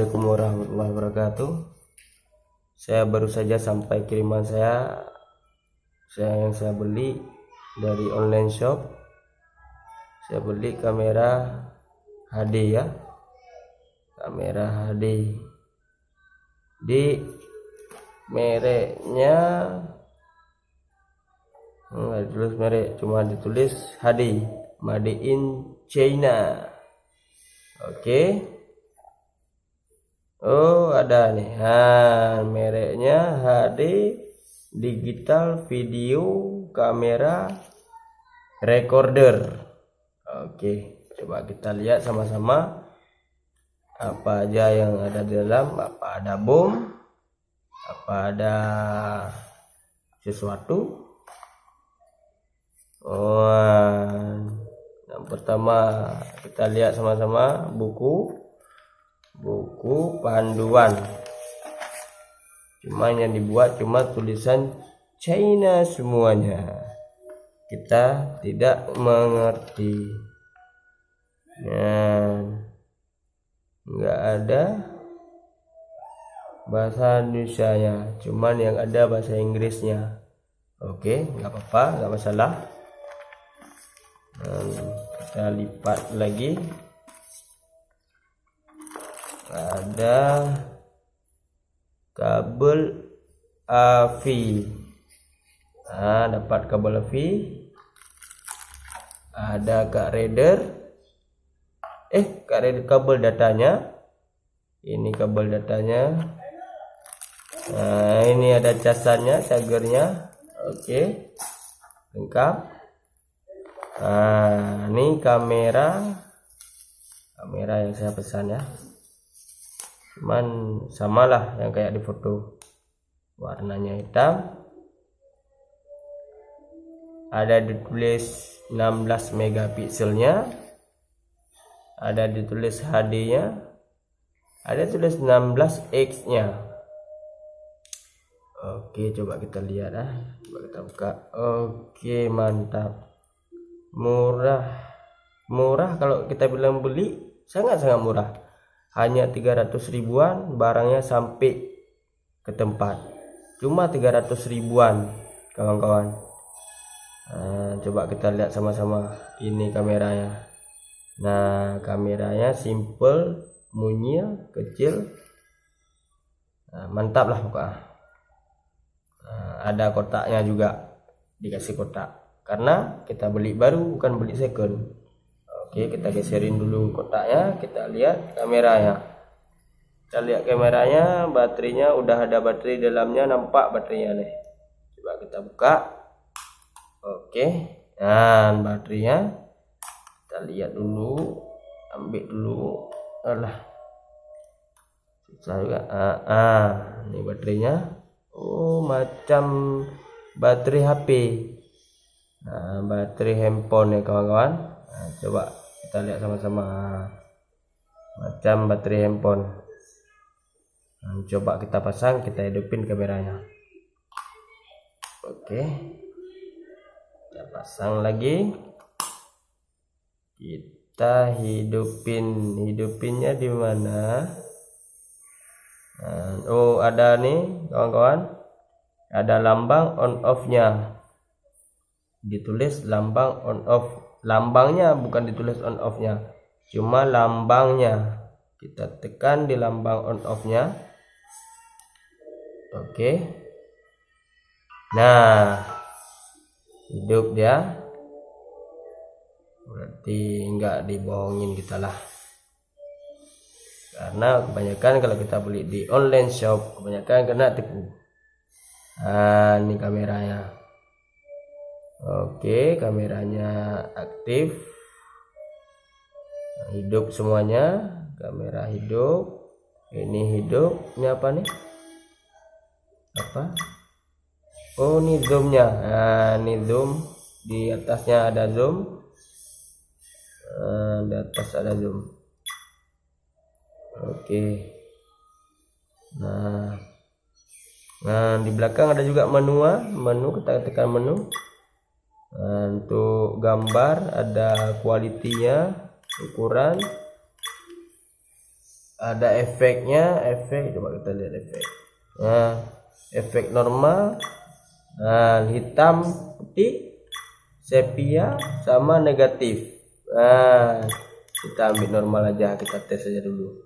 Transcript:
Assalamualaikum warahmatullahi wabarakatuh. Saya baru saja sampai kiriman yang saya beli dari online shop. Saya beli kamera HD ya, kamera HD. Di mereknya nggak ditulis merek, cuma ditulis HD, made in China. Oke. Oh, ada nih. Nah, mereknya HD Digital Video Camera Recorder. Oke, coba kita lihat sama-sama apa aja yang ada di dalam. Apa ada bom? Apa ada sesuatu? Oh, yang pertama kita lihat sama-sama buku panduan, cuma yang dibuat cuma tulisan China semuanya, kita tidak mengerti. Nggak ada bahasa Indonesianya, cuman yang ada bahasa Inggrisnya. Oke, nggak apa-apa, nggak masalah. Kita lipat lagi. Ada kabel AV. Nah, dapat kabel AV. Ada kak reader. Kabel datanya. Ini kabel datanya. Nah, ini ada casannya, chargernya. Oke, lengkap. Nah, ini kamera yang saya pesan ya. Cuman samalah yang kayak di foto, warnanya hitam, ada ditulis 16 megapikselnya, ada ditulis HD nya, ada tulis 16x nya. Oke, coba kita lihat coba kita buka. Oke, mantap, murah kalau kita bilang beli, sangat-sangat murah. Hanya 300 ribuan, barangnya sampai ke tempat. Cuma 300 ribuan kawan-kawan. Coba kita lihat sama-sama. Ini kameranya. Nah, kameranya simple, mungil, kecil. Mantap lah pokoknya. Ada kotaknya juga, dikasih kotak. Karena kita beli baru, bukan beli second. Oke, kita geserin dulu kotaknya, kita lihat kameranya. Kita lihat kameranya, baterainya udah ada baterai dalamnya, nampak baterainya nih. Coba kita buka. Oke, nah baterainya kita lihat dulu, ambil dulu. Alah, susah juga. Ini baterainya. Oh, macam baterai HP. Nah, baterai handphone ya kawan-kawan. Coba kita lihat sama-sama, macam baterai handphone. Coba kita pasang, kita hidupin kameranya. Oke, kita pasang lagi, kita hidupinnya di mana? Oh, ada nih kawan-kawan, ada lambang on off nya, ditulis lambang on off. Lambangnya bukan ditulis on off nya, cuma lambangnya. Kita tekan di lambang on off nya. Oke, nah hidup dia, berarti nggak dibohongin kita lah, karena kebanyakan kalau kita beli di online shop kebanyakan kena tipu. Nah, ini kameranya. Oke, kameranya aktif, hidup semuanya. Kamera hidup, ini hidup. Ini apa nih? Apa? Oh, ini zoomnya. Nah, ini zoom. Di atasnya ada zoom. Di atas ada zoom. Oke. Nah, di belakang ada juga menu. Kita tekan menu. Untuk gambar ada kualitinya, ukuran, ada efeknya, efek coba kita lihat efek. Nah, efek normal, nah, hitam, putih, sepia sama negatif. Nah, kita ambil normal aja, kita tes aja dulu.